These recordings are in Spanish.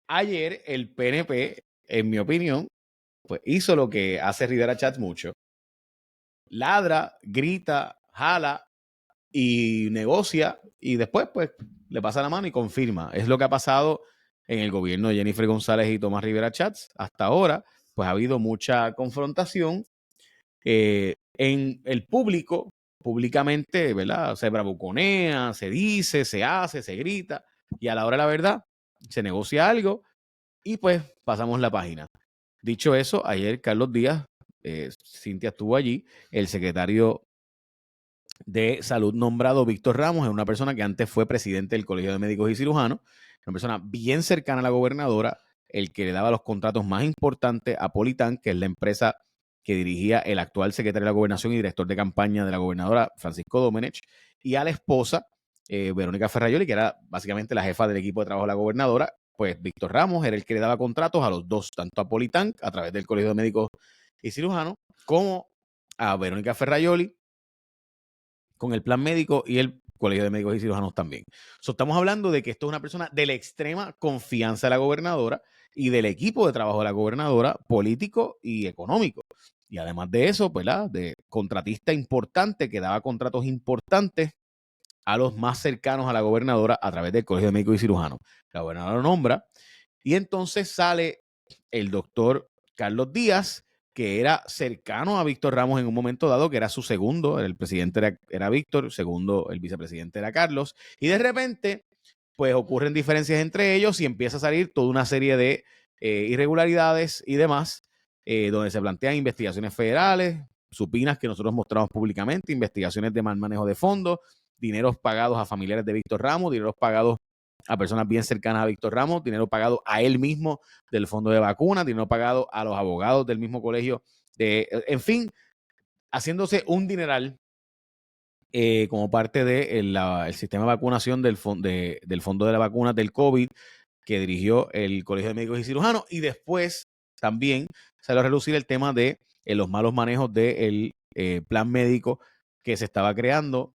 ayer el PNP, en mi opinión, pues hizo lo que hace Rivera Chats mucho. Ladra, grita, jala y negocia y después pues le pasa la mano y confirma. Es lo que ha pasado en el gobierno de Jennifer González y Tomás Rivera Chats. Hasta ahora pues ha habido mucha confrontación en el público, públicamente, ¿verdad? Se bravuconea, se dice, se hace, se grita y a la hora de la verdad se negocia algo y pues pasamos la página. Dicho eso, ayer Carlos Díaz, Cintia estuvo allí, el secretario de Salud nombrado Víctor Ramos es una persona que antes fue presidente del Colegio de Médicos y Cirujanos, una persona bien cercana a la gobernadora, el que le daba los contratos más importantes a Politán, que es la empresa que dirigía el actual secretario de la Gobernación y director de campaña de la gobernadora, Francisco Domenech, y a la esposa, Verónica Ferrayoli, que era básicamente la jefa del equipo de trabajo de la gobernadora. Pues Víctor Ramos era el que le daba contratos a los dos, tanto a Politán, a través del Colegio de Médicos y Cirujanos, como a Verónica Ferrayoli, con el plan médico y el Colegio de Médicos y Cirujanos también. Estamos hablando de que esto es una persona de la extrema confianza de la gobernadora y del equipo de trabajo de la gobernadora, político y económico. Y además de eso, pues, de contratista importante que daba contratos importantes a los más cercanos a la gobernadora a través del Colegio de Médicos y Cirujanos. La gobernadora lo nombra y entonces sale el doctor Carlos Díaz, que era cercano a Víctor Ramos en un momento dado, que era su segundo, el presidente era Víctor, segundo el vicepresidente era Carlos, y de repente pues ocurren diferencias entre ellos y empieza a salir toda una serie de irregularidades y demás, donde se plantean investigaciones federales, supinas que nosotros mostramos públicamente, investigaciones de mal manejo de fondos, dineros pagados a familiares de Víctor Ramos, dineros pagados a personas bien cercanas a Víctor Ramos, dinero pagado a él mismo del fondo de vacunas, dinero pagado a los abogados del mismo colegio, en fin, haciéndose un dineral como parte del sistema de vacunación del fondo de la vacuna del COVID que dirigió el Colegio de Médicos y Cirujanos, y después también salió a relucir el tema de los malos manejos del plan médico que se estaba creando,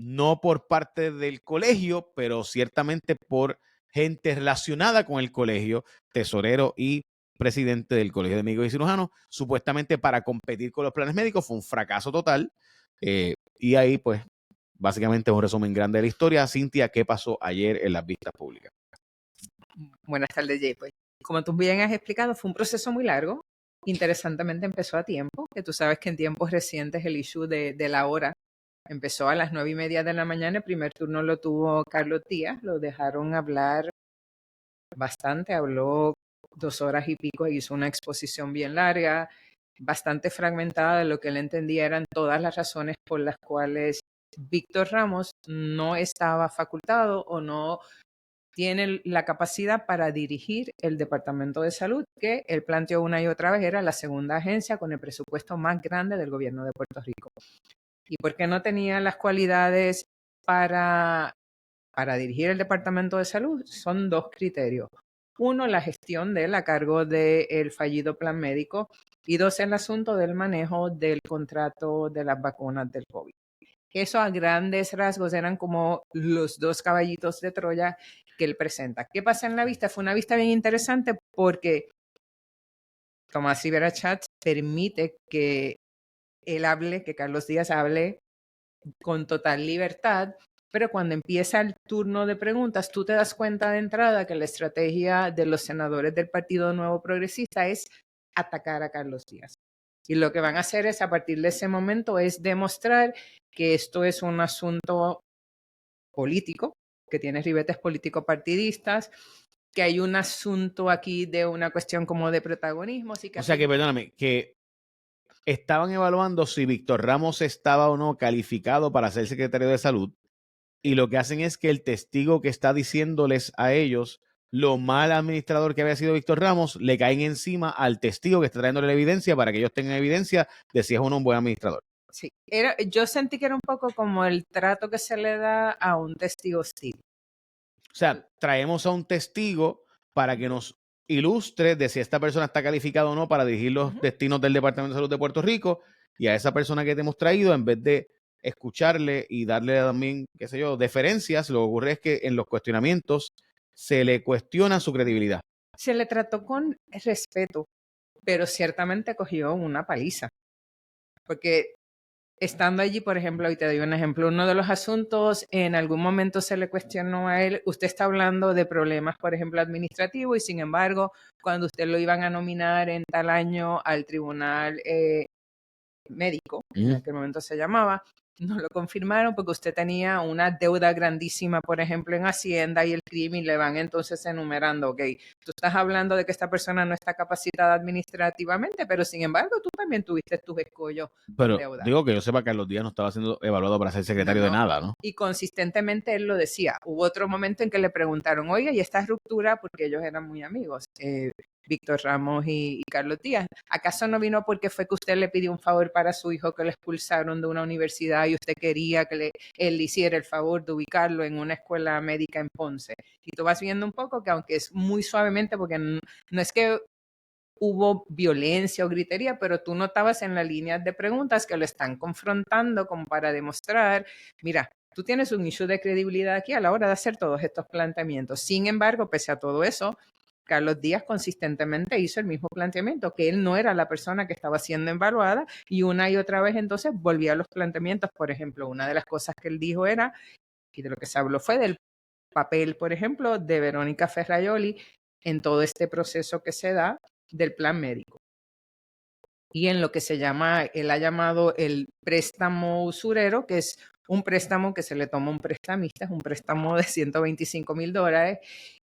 no por parte del colegio, pero ciertamente por gente relacionada con el colegio, tesorero y presidente del Colegio de Médicos y Cirujanos, supuestamente para competir con los planes médicos. Fue un fracaso total. Y ahí, pues, básicamente es un resumen grande de la historia. Cintia, ¿qué pasó ayer en las vistas públicas? Buenas tardes, Jay. Pues, como tú bien has explicado, fue un proceso muy largo. Interesantemente empezó a tiempo, que tú sabes que en tiempos recientes el issue de la hora empezó a las 9:30 de la mañana. El primer turno lo tuvo Carlos Díaz, lo dejaron hablar bastante, habló 2 horas y pico, hizo una exposición bien larga, bastante fragmentada. De lo que él entendía eran todas las razones por las cuales Víctor Ramos no estaba facultado o no tiene la capacidad para dirigir el Departamento de Salud, que él planteó una y otra vez era la segunda agencia con el presupuesto más grande del gobierno de Puerto Rico. ¿Y por qué no tenía las cualidades para dirigir el Departamento de Salud? Son 2 criterios. 1, la gestión de él a cargo del fallido plan médico, y 2, el asunto del manejo del contrato de las vacunas del COVID. Eso a grandes rasgos eran como los 2 caballitos de Troya que él presenta. ¿Qué pasa en la vista? Fue una vista bien interesante porque Tomás Rivera Chats permite que él hable, que Carlos Díaz hable con total libertad, pero cuando empieza el turno de preguntas, tú te das cuenta de entrada que la estrategia de los senadores del Partido Nuevo Progresista es atacar a Carlos Díaz. Y lo que van a hacer es, a partir de ese momento, es demostrar que esto es un asunto político, que tiene ribetes político-partidistas, que hay un asunto aquí de una cuestión como de protagonismo. Así que o sea que, perdóname, que estaban evaluando si Víctor Ramos estaba o no calificado para ser secretario de Salud, y lo que hacen es que el testigo que está diciéndoles a ellos lo mal administrador que había sido Víctor Ramos, le caen encima al testigo que está trayendo la evidencia para que ellos tengan evidencia de si es o no un buen administrador. Sí, yo sentí que era un poco como el trato que se le da a un testigo hostil. O sea, traemos a un testigo para que nos ilustre de si esta persona está calificada o no para dirigir los destinos del Departamento de Salud de Puerto Rico, y a esa persona que te hemos traído, en vez de escucharle y darle también, qué sé yo, deferencias, lo que ocurre es que en los cuestionamientos se le cuestiona su credibilidad. Se le trató con respeto, pero ciertamente cogió una paliza. Porque estando allí, por ejemplo, y te doy un ejemplo, uno de los asuntos, en algún momento se le cuestionó a él, usted está hablando de problemas, por ejemplo, administrativos, y sin embargo, cuando usted lo iban a nominar en tal año al tribunal médico, en aquel momento se llamaba, no lo confirmaron porque usted tenía una deuda grandísima, por ejemplo, en Hacienda y el crimen, y le van entonces enumerando, ok, tú estás hablando de que esta persona no está capacitada administrativamente, pero sin embargo tú también tuviste tus escollos con Pero deuda. digo que yo sepa que Carlos Díaz no estaba siendo evaluado para ser secretario de nada, ¿no? Y consistentemente él lo decía. Hubo otro momento en que le preguntaron, oye, ¿y esta ruptura? Porque ellos eran muy amigos, Víctor Ramos y Carlos Díaz. ¿Acaso no vino porque fue que usted le pidió un favor para su hijo que lo expulsaron de una universidad y usted quería que él le hiciera el favor de ubicarlo en una escuela médica en Ponce? Y tú vas viendo un poco que aunque es muy suavemente, porque no es que hubo violencia o gritería, pero tú notabas en la línea de preguntas que lo están confrontando como para demostrar, mira, tú tienes un issue de credibilidad aquí a la hora de hacer todos estos planteamientos. Sin embargo, pese a todo eso, Carlos Díaz consistentemente hizo el mismo planteamiento, que él no era la persona que estaba siendo evaluada, y una y otra vez entonces volvía a los planteamientos. Por ejemplo, una de las cosas que él dijo era, y de lo que se habló fue del papel, por ejemplo, de Verónica Ferraioli en todo este proceso que se da del plan médico. Y en lo que se llama, él ha llamado el préstamo usurero, que es un préstamo que se le toma a un prestamista, es un préstamo de $125,000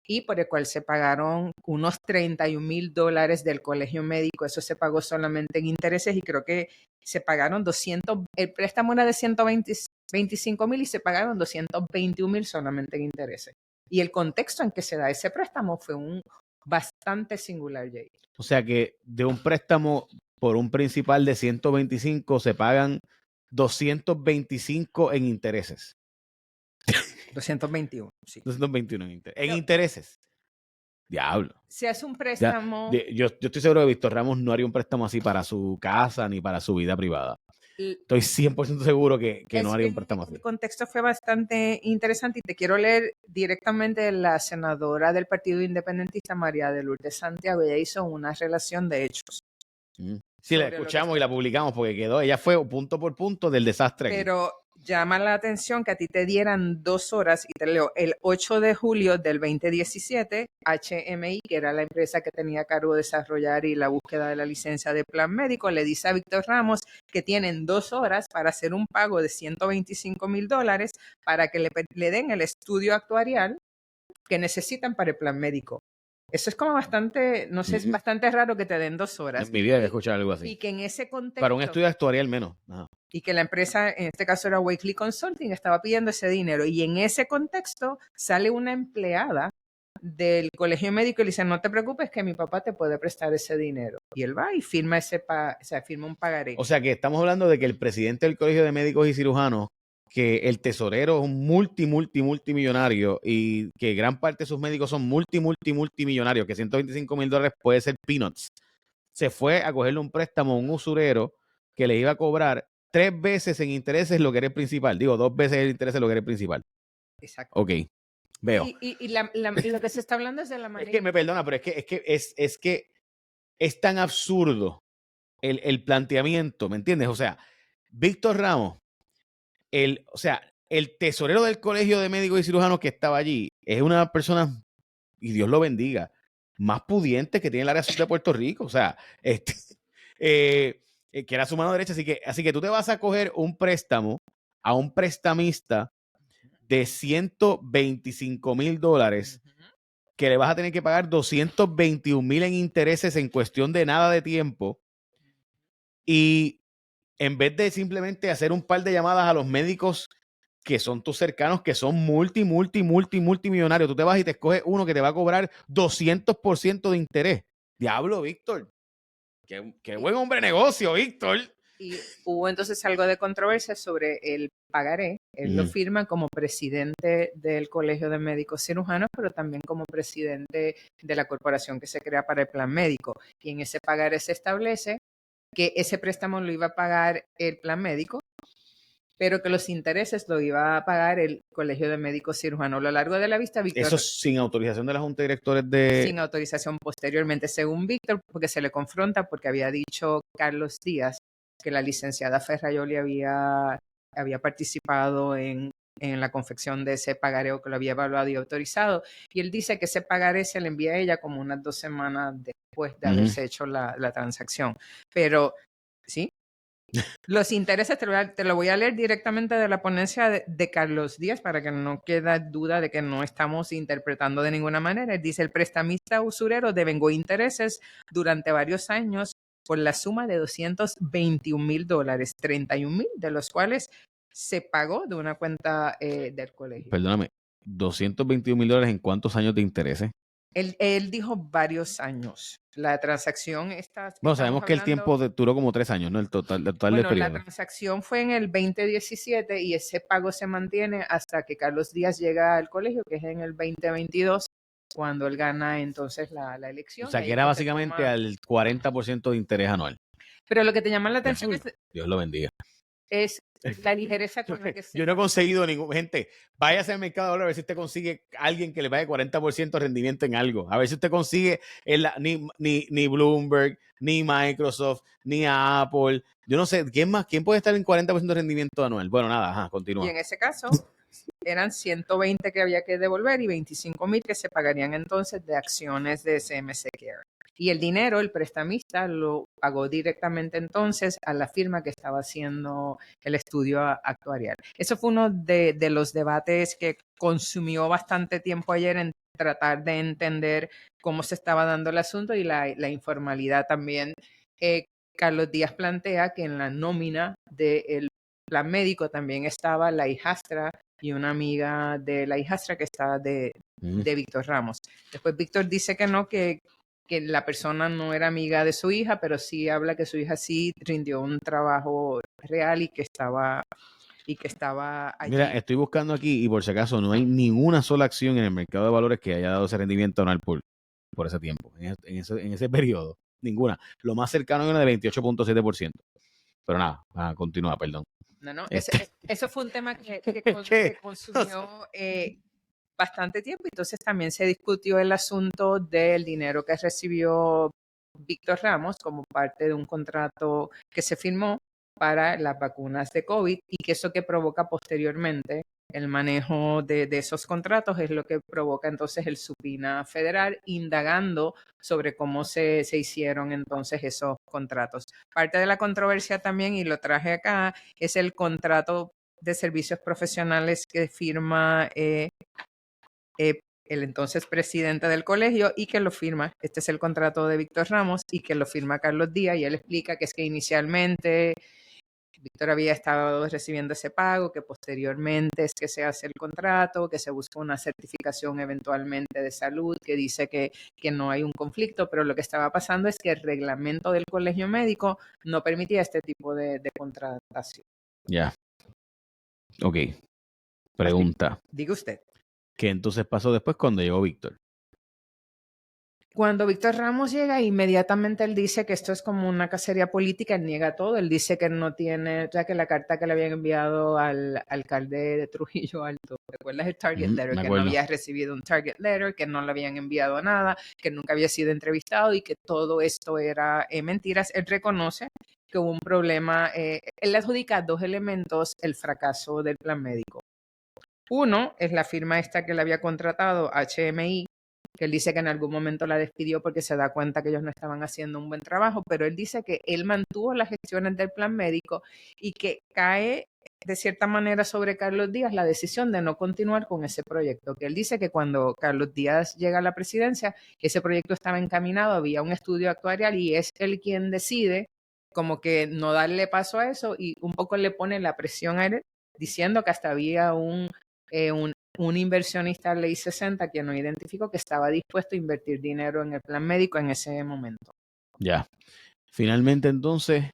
y por el cual se pagaron unos $31,000 del colegio médico. Eso se pagó solamente en intereses y creo que se pagaron 200, el préstamo era de 125,000 y se pagaron 221,000 solamente en intereses. Y el contexto en que se da ese préstamo fue un bastante singular, Jay. O sea que de un préstamo por un principal de 125 se pagan 225 en intereses. 221, sí. 221 en intereses. Diablo. Se hace un préstamo. Yo estoy seguro que Víctor Ramos no haría un préstamo así para su casa ni para su vida privada. Estoy 100% seguro que no haría un préstamo así. El contexto fue bastante interesante y te quiero leer directamente la senadora del Partido Independentista, María de Lourdes Santiago. Ella hizo una relación de hechos. Sí, la escuchamos y la publicamos porque quedó, ella fue punto por punto del desastre aquí. Pero llama la atención que a ti te dieran 2 horas, y te leo, el 8 de julio del 2017, HMI, que era la empresa que tenía a cargo de desarrollar y la búsqueda de la licencia de plan médico, le dice a Víctor Ramos que tienen 2 horas para hacer un pago de $125,000 para que le den el estudio actuarial que necesitan para el plan médico. Eso es como bastante, no sé, es bastante raro que te den 2 horas. En mi vida he escuchado algo así. Y que en ese contexto... Para un estudio actuarial menos. Ajá. Y que la empresa, en este caso era Wakely Consulting, estaba pidiendo ese dinero. Y en ese contexto sale una empleada del colegio médico y le dice, no te preocupes que mi papá te puede prestar ese dinero. Y él va y firma firma un pagaré. O sea que estamos hablando de que el presidente del Colegio de Médicos y Cirujanos, que el tesorero es un multimillonario y que gran parte de sus médicos son multimillonarios, que $125,000 puede ser peanuts. Se fue a cogerle un préstamo a un usurero que le iba a cobrar 3 veces en intereses lo que era el principal. Digo, 2 veces el interés lo que era el principal. Exacto. Ok, veo. Y lo que se está hablando es de la manera... Es que me perdona, pero es que es tan absurdo el planteamiento, ¿me entiendes? O sea, Víctor Ramos, el tesorero del Colegio de Médicos y Cirujanos que estaba allí, es una persona, y Dios lo bendiga, más pudiente que tiene el área sur de Puerto Rico. O sea, que era su mano derecha. Así que tú te vas a coger un préstamo a un prestamista de $125,000 que le vas a tener que pagar 221,000 en intereses en cuestión de nada de tiempo. Y en vez de simplemente hacer un par de llamadas a los médicos que son tus cercanos, que son multimillonarios, tú te vas y te escoges uno que te va a cobrar 200% de interés. Diablo, Víctor. Qué buen hombre de negocio, Víctor. Y hubo entonces algo de controversia sobre el pagaré. Él lo firma como presidente del Colegio de Médicos Cirujanos, pero también como presidente de la corporación que se crea para el plan médico. Y en ese pagaré se establece que ese préstamo lo iba a pagar el plan médico pero que los intereses lo iba a pagar el Colegio de Médicos Cirujanos. A lo largo de la vista, Víctor... Eso sin autorización de la Junta de Directores sin autorización posteriormente, según Víctor, porque se le confronta porque había dicho Carlos Díaz que la licenciada Ferrayoli había participado en la confección de ese pagaré, que lo había evaluado y autorizado, y él dice que ese pagaré se le envía a ella como unas 2 semanas después de haberse hecho la transacción. Pero, ¿sí? Los intereses te lo voy a leer directamente de la ponencia de Carlos Díaz para que no quede duda de que no estamos interpretando de ninguna manera. Él dice, el prestamista usurero devengó intereses durante varios años por la suma de $221,000, 31,000 de los cuales se pagó de una cuenta del colegio. Perdóname, $221,000 ¿en cuántos años de intereses? Él dijo varios años. La transacción está... Bueno, sabemos que el tiempo duró como 3 años, ¿no? El total del periodo. La transacción fue en el 2017 y ese pago se mantiene hasta que Carlos Díaz llega al colegio, que es en el 2022, cuando él gana entonces la elección. O sea, que era básicamente al 40% de interés anual. Pero lo que te llama la atención es... Dios lo bendiga. Es la ligereza con la que se... Yo no he conseguido ningún... Gente, váyase al mercado a ver si usted consigue alguien que le pague 40% de rendimiento en algo. A ver si usted consigue ni Bloomberg, ni Microsoft, ni Apple. Yo no sé, ¿quién puede estar en 40% de rendimiento anual? Bueno, nada, continúa. Y en ese caso, eran 120 que había que devolver y 25,000 que se pagarían entonces de acciones de CMC Care. Y el dinero, el prestamista, lo pagó directamente entonces a la firma que estaba haciendo el estudio actuarial. Eso fue uno de los debates que consumió bastante tiempo ayer en tratar de entender cómo se estaba dando el asunto y la informalidad también. Carlos Díaz plantea que en la nómina del plan médico también estaba la hijastra y una amiga de la hijastra que estaba de Víctor Ramos. Después Víctor dice que no, que la persona no era amiga de su hija, pero sí habla que su hija sí rindió un trabajo real y que estaba allí. Mira, estoy buscando aquí y por si acaso no hay ninguna sola acción en el mercado de valores que haya dado ese rendimiento anual por ese tiempo, en ese periodo. Ninguna. Lo más cercano era de 28.7%. Pero nada, continúa, perdón. No, eso fue un tema que consumió bastante tiempo. Entonces también se discutió el asunto del dinero que recibió Víctor Ramos como parte de un contrato que se firmó para las vacunas de COVID y que eso que provoca posteriormente el manejo de esos contratos es lo que provoca entonces el subpoena federal indagando sobre cómo se hicieron entonces esos contratos. Parte de la controversia también, y lo traje acá, es el contrato de servicios profesionales que firma el entonces presidente del colegio y que lo firma, este es el contrato de Víctor Ramos y que lo firma Carlos Díaz, y él explica que es que inicialmente Víctor había estado recibiendo ese pago, que posteriormente es que se hace el contrato, que se busca una certificación eventualmente de salud que dice que no hay un conflicto, pero lo que estaba pasando es que el reglamento del colegio médico no permitía este tipo de contratación. Ya. Ok. Pregunta. Diga usted. ¿Qué entonces pasó después cuando llegó Víctor? Cuando Víctor Ramos llega, inmediatamente él dice que esto es como una cacería política, él niega todo, él dice que no tiene, o sea, que la carta que le habían enviado al alcalde de Trujillo Alto, ¿recuerdas el target letter? Que no había recibido un target letter, que no le habían enviado nada, que nunca había sido entrevistado y que todo esto era mentiras. Él reconoce que hubo un problema, él adjudica 2 elementos el fracaso del plan médico. Uno es la firma esta que le había contratado, HMI, que él dice que en algún momento la despidió porque se da cuenta que ellos no estaban haciendo un buen trabajo, pero él dice que él mantuvo las gestiones del plan médico y que cae de cierta manera sobre Carlos Díaz la decisión de no continuar con ese proyecto, que él dice que cuando Carlos Díaz llega a la presidencia, ese proyecto estaba encaminado, había un estudio actuarial y es él quien decide como que no darle paso a eso y un poco le pone la presión a él diciendo que hasta había un inversionista ley 60 que no identificó que estaba dispuesto a invertir dinero en el plan médico en ese momento. Ya. Finalmente, entonces,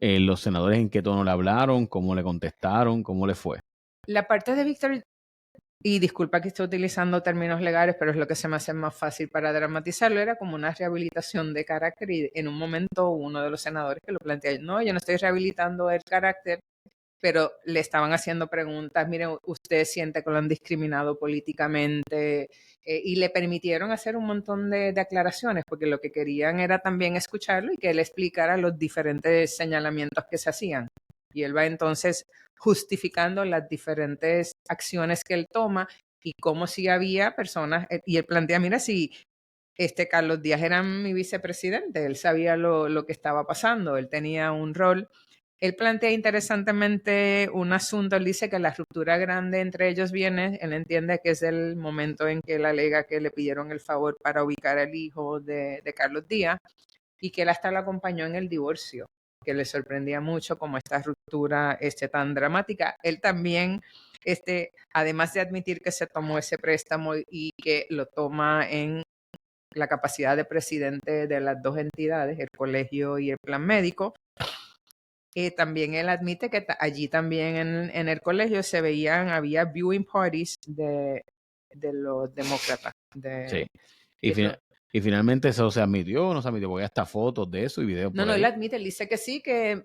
los senadores en qué tono le hablaron, cómo le contestaron, cómo le fue. La parte de Víctor, y disculpa que esté utilizando términos legales, pero es lo que se me hace más fácil para dramatizarlo, era como una rehabilitación de carácter y en un momento uno de los senadores que lo plantea, no, yo no estoy rehabilitando el carácter, pero le estaban haciendo preguntas, miren, usted siente que lo han discriminado políticamente, y le permitieron hacer un montón de aclaraciones, porque lo que querían era también escucharlo y que él explicara los diferentes señalamientos que se hacían. Y él va entonces justificando las diferentes acciones que él toma y cómo si había personas, y él plantea, mira, si Carlos Díaz era mi vicepresidente, él sabía lo que estaba pasando, él tenía un rol. Él plantea interesantemente un asunto, él dice que la ruptura grande entre ellos viene, él entiende que es el momento en que él alega que le pidieron el favor para ubicar al hijo de Carlos Díaz y que él hasta lo acompañó en el divorcio, que le sorprendía mucho como esta ruptura tan dramática. Él también, además de admitir que se tomó ese préstamo y que lo toma en la capacidad de presidente de las dos entidades, el colegio y el plan médico, también él admite que allí también en el colegio había viewing parties de los demócratas. Sí. Y finalmente eso se admitió o no se admitió, porque hay hasta fotos de eso y videos por No, ahí. él admite, él dice que sí, que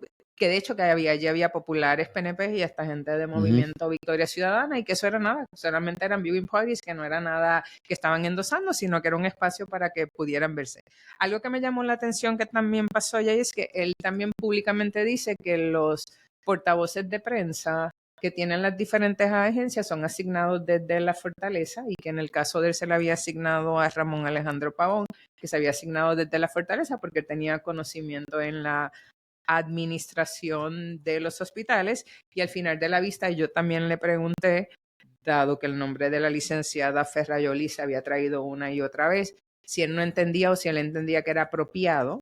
de hecho que allí había populares PNP y hasta gente de Movimiento Victoria Ciudadana, y que eso era nada, solamente eran viewing parties, que no era nada que estaban endosando, sino que era un espacio para que pudieran verse. Algo que me llamó la atención que también pasó ya es que él también públicamente dice que los portavoces de prensa que tienen las diferentes agencias son asignados desde la Fortaleza, y que en el caso de él se le había asignado a Ramón Alejandro Pavón, que se había asignado desde la Fortaleza porque tenía conocimiento en la administración de los hospitales. Y al final de la vista yo también le pregunté, dado que el nombre de la licenciada Ferrayoli se había traído una y otra vez, si él no entendía o si él entendía que era apropiado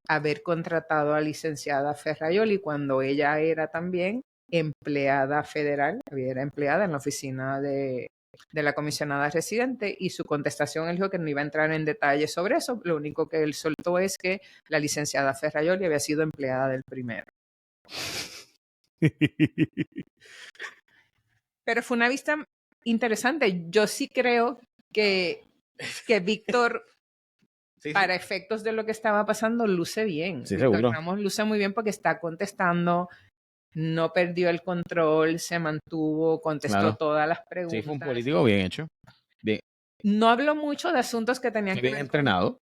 haber contratado a la licenciada Ferrayoli cuando ella era también empleada federal, era empleada en la oficina de la comisionada residente, y su contestación él dijo que no iba a entrar en detalles sobre eso, lo único que él soltó es que la licenciada Ferrayoli había sido empleada del primero. Pero fue una vista interesante. Yo sí creo que Víctor, sí, para efectos de lo que estaba pasando, luce bien. Sí, Víctor seguro. Ramos luce muy bien porque está contestando, no perdió el control, se mantuvo, contestó todas las preguntas. Sí, fue un político bien hecho. Bien. No habló mucho de asuntos que tenían que bien ver entrenado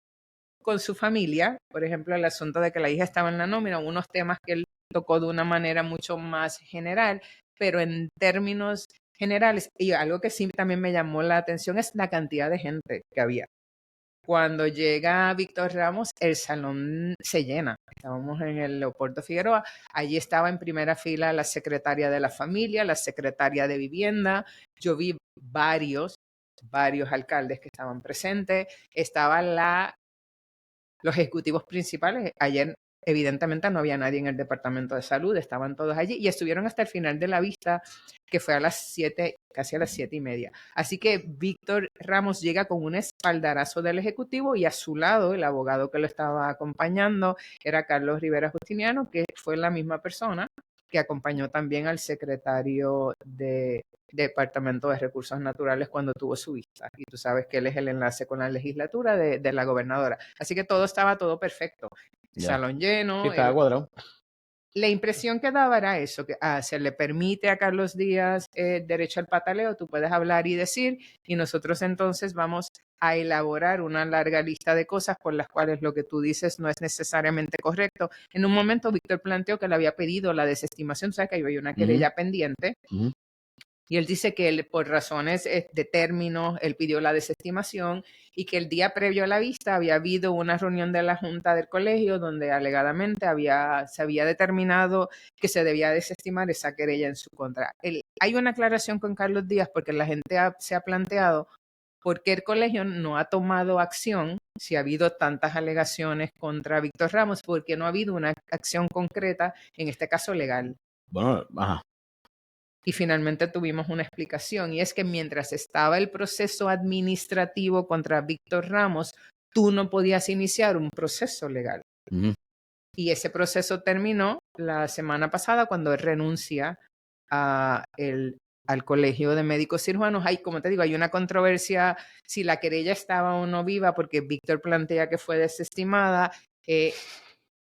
con su familia. Por ejemplo, el asunto de que la hija estaba en la nómina, unos temas que él tocó de una manera mucho más general, pero en términos generales, y algo que sí también me llamó la atención es la cantidad de gente que había. Cuando llega Víctor Ramos, el salón se llena. Estábamos en el Leopoldo Figueroa. Allí estaba en primera fila la secretaria de la familia, la secretaria de vivienda. Yo vi varios alcaldes que estaban presentes. Estaban los ejecutivos principales. Ayer, evidentemente, no había nadie en el departamento de salud. Estaban todos allí y estuvieron hasta el final de la vista, que fue a las 7, casi a las 7:30. Así que Víctor Ramos llega con un espaldarazo del Ejecutivo, y a su lado el abogado que lo estaba acompañando era Carlos Rivera Justiniano, que fue la misma persona que acompañó también al secretario de Departamento de Recursos Naturales cuando tuvo su vista. Y tú sabes que él es el enlace con la legislatura de la gobernadora. Así que todo estaba perfecto. Salón lleno. Sí, estaba cuadrado. La impresión que daba era eso, que se le permite a Carlos Díaz derecho al pataleo, tú puedes hablar y decir, y nosotros entonces vamos a elaborar una larga lista de cosas por las cuales lo que tú dices no es necesariamente correcto. En un momento Víctor planteó que le había pedido la desestimación, sabes que había una querella pendiente, y él dice que él, por razones de términos, él pidió la desestimación, y que el día previo a la vista había habido una reunión de la Junta del Colegio donde alegadamente se había determinado que se debía desestimar esa querella en su contra. Hay una aclaración con Carlos Díaz porque la gente se ha planteado por qué el colegio no ha tomado acción si ha habido tantas alegaciones contra Víctor Ramos, porque no ha habido una acción concreta, en este caso legal. Bueno, ajá. Y finalmente tuvimos una explicación, y es que mientras estaba el proceso administrativo contra Víctor Ramos, tú no podías iniciar un proceso legal. Y ese proceso terminó la semana pasada cuando él renuncia al Colegio de Médicos Cirujanos. Como te digo, hay una controversia si la querella estaba o no viva, porque Víctor plantea que fue desestimada.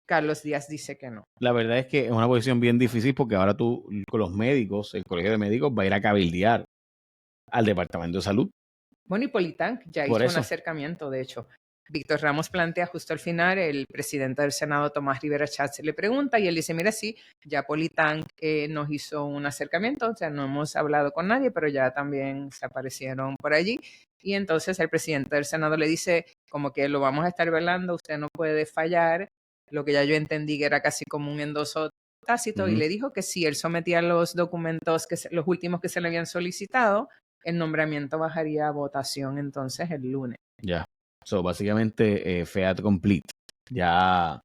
Carlos Díaz dice que no. La verdad es que es una posición bien difícil porque ahora tú, con los médicos, el colegio de médicos va a ir a cabildear al Departamento de Salud. Bueno, y Politán ya Por hizo un eso. acercamiento, de hecho. Víctor Ramos plantea justo al final, el presidente del Senado, Tomás Rivera Chatz, le pregunta y él dice, mira, sí, ya Politán nos hizo un acercamiento, o sea, no hemos hablado con nadie, pero ya también se aparecieron por allí. Y entonces el presidente del Senado le dice, como que lo vamos a estar velando, usted no puede fallar, lo que ya yo entendí que era casi como un endoso tácito, y le dijo que si él sometía los documentos, los últimos que se le habían solicitado, el nombramiento bajaría a votación entonces el lunes. Ya. So, básicamente, FEAT complete. Ya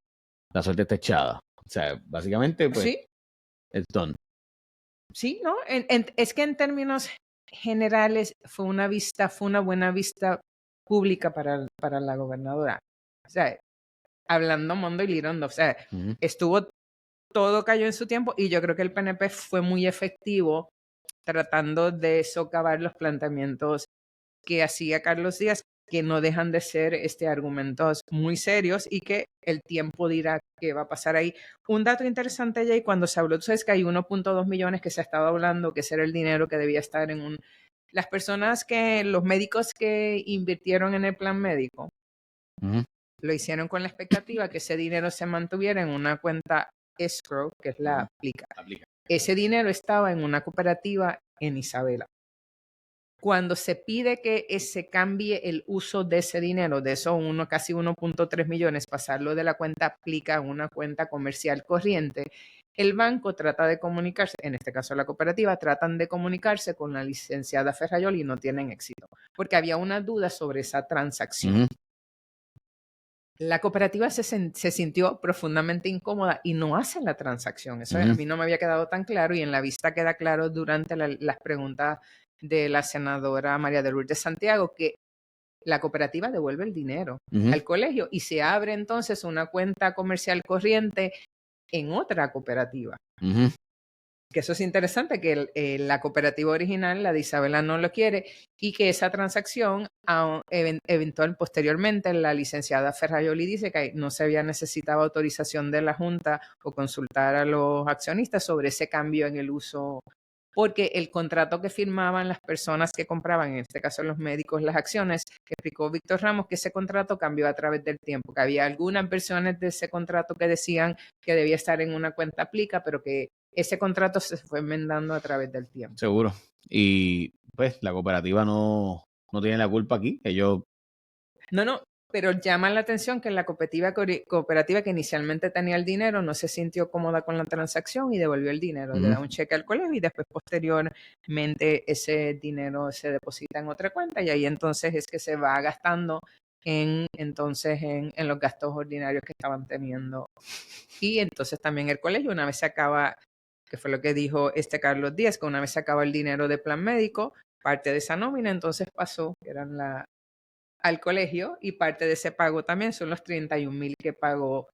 la suerte está echada. O sea, básicamente, pues, ¿Sí? it's done. Sí, ¿no? Es que en términos generales fue una buena vista pública para la gobernadora. O sea, hablando Mondo y Lirondo, o sea, todo cayó en su tiempo y yo creo que el PNP fue muy efectivo tratando de socavar los planteamientos que hacía Carlos Díaz, que no dejan de ser argumentos muy serios y que el tiempo dirá qué va a pasar ahí. Un dato interesante, Jay, cuando se habló, tú sabes que hay 1.2 millones que se ha estado hablando, que ese era el dinero que debía estar en un... Las personas los médicos que invirtieron en el plan médico, lo hicieron con la expectativa que ese dinero se mantuviera en una cuenta escrow, que es la aplica. Ese dinero estaba en una cooperativa en Isabela. Cuando se pide que se cambie el uso de ese dinero, de esos casi 1.3 millones, pasarlo de la cuenta aplica a una cuenta comercial corriente, el banco trata de comunicarse, en este caso la cooperativa, tratan de comunicarse con la licenciada Ferrayoli y no tienen éxito, porque había una duda sobre esa transacción. La cooperativa se sintió profundamente incómoda y no hace la transacción. Eso a mí no me había quedado tan claro y en la vista queda claro durante las preguntas de la senadora María de Lourdes Santiago que la cooperativa devuelve el dinero al colegio y se abre entonces una cuenta comercial corriente en otra cooperativa. Que eso es interesante, que la cooperativa original, la de Isabela, no lo quiere y que esa transacción, posteriormente, la licenciada Ferrayoli dice que no se había necesitado autorización de la Junta o consultar a los accionistas sobre ese cambio en el uso, porque el contrato que firmaban las personas que compraban, en este caso los médicos, las acciones, que explicó Víctor Ramos, que ese contrato cambió a través del tiempo, que había algunas versiones de ese contrato que decían que debía estar en una cuenta aplica, pero que ese contrato se fue enmendando a través del tiempo. Seguro. Y pues la cooperativa no tiene la culpa aquí. Ellos... No, pero llama la atención que la cooperativa que inicialmente tenía el dinero no se sintió cómoda con la transacción y devolvió el dinero. Le da un cheque al colegio y después posteriormente ese dinero se deposita en otra cuenta y ahí entonces es que se va gastando en los gastos ordinarios que estaban teniendo. Y entonces también el colegio, una vez se acaba, que fue lo que dijo Carlos Díaz, que una vez se acaba el dinero de plan médico, parte de esa nómina entonces pasó, que eran al colegio, y parte de ese pago también son los 31,000 que pagó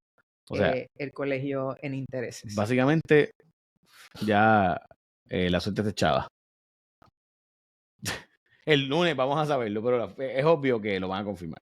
el colegio en intereses. Básicamente, ya la suerte está echada. El lunes vamos a saberlo, pero es obvio que lo van a confirmar.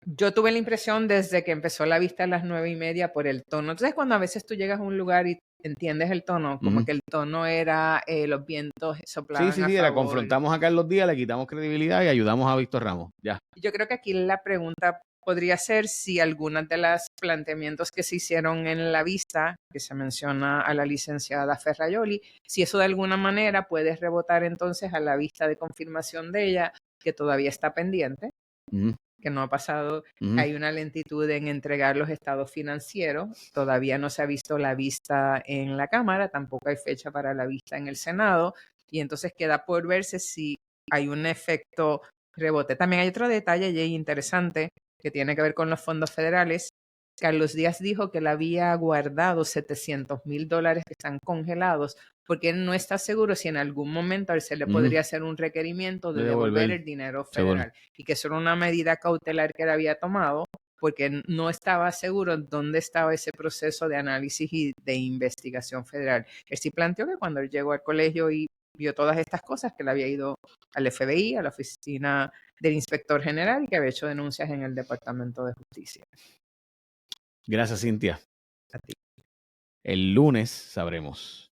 Yo tuve la impresión desde que empezó la vista a las 9:30 por el tono. Entonces, cuando a veces tú llegas a un lugar y entiendes el tono, como que el tono era los vientos soplaban Sí, a favor. la confrontamos a Carlos Díaz, le quitamos credibilidad y ayudamos a Víctor Ramos. Ya. Yo creo que aquí la pregunta podría ser si algunas de los planteamientos que se hicieron en la vista, que se menciona a la licenciada Ferrayoli, si eso de alguna manera puede rebotar entonces a la vista de confirmación de ella, que todavía está pendiente, que no ha pasado. Hay una lentitud en entregar los estados financieros, todavía no se ha visto la vista en la Cámara, tampoco hay fecha para la vista en el Senado, y entonces queda por verse si hay un efecto rebote. También hay otro detalle, Jay, interesante, que tiene que ver con los fondos federales. Carlos Díaz dijo que él había guardado $700,000 que están congelados porque él no está seguro si en algún momento a él se le podría hacer un requerimiento de devolver el dinero federal. Y que eso era una medida cautelar que él había tomado porque no estaba seguro dónde estaba ese proceso de análisis y de investigación federal. Él sí planteó que cuando él llegó al colegio y vio todas estas cosas, que él había ido al FBI, a la oficina del inspector general y que había hecho denuncias en el Departamento de Justicia. Gracias, Cintia. A ti. El lunes sabremos.